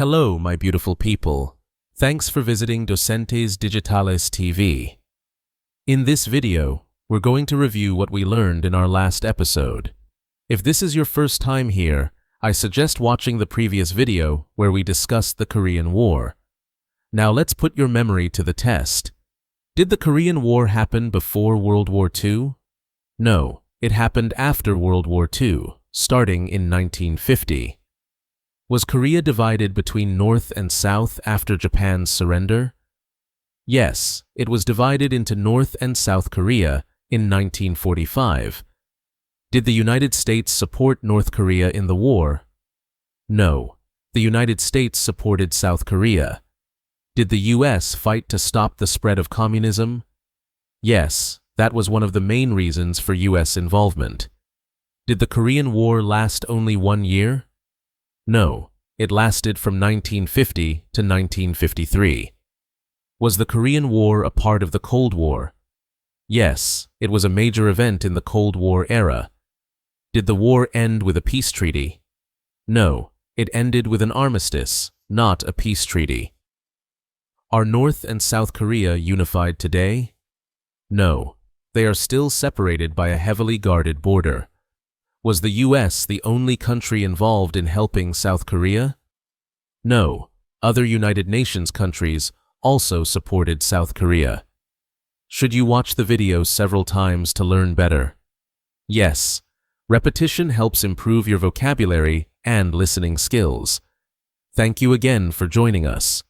Hello, my beautiful people. Thanks for visiting Docentes DigitalesTV. In this video, we're going to review what we learned in our last episode. If this is your first time here, I suggest watching the previous video where we discussed the Korean War. Now let's put your memory to the test. Did the Korean War happen before World War II? No, it happened after World War II, starting in 1950. Was Korea divided between North and South after Japan's surrender? Yes, it was divided into North and South Korea in 1945. Did the United States support North Korea in the war? No, the United States supported South Korea. Did the U.S. fight to stop the spread of communism? Yes, that was one of the main reasons for U.S. involvement. Did the Korean War last only 1 year? No, it lasted from 1950 to 1953. Was the Korean War a part of the Cold War? Yes, it was a major event in the Cold War era. Did the war end with a peace treaty? No, it ended with an armistice, not a peace treaty. Are North and South Korea unified today? No, they are still separated by a heavily guarded border. Was the U.S. the only country involved in helping South Korea? No, other United Nations countries also supported South Korea. Should you watch the video several times to learn better? Yes, repetition helps improve your vocabulary and listening skills. Thank you again for joining us.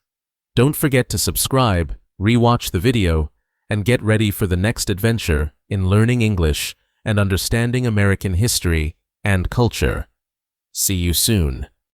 Don't forget to subscribe, rewatch the video, and get ready for the next adventure in learning English and understanding American history and culture. See you soon.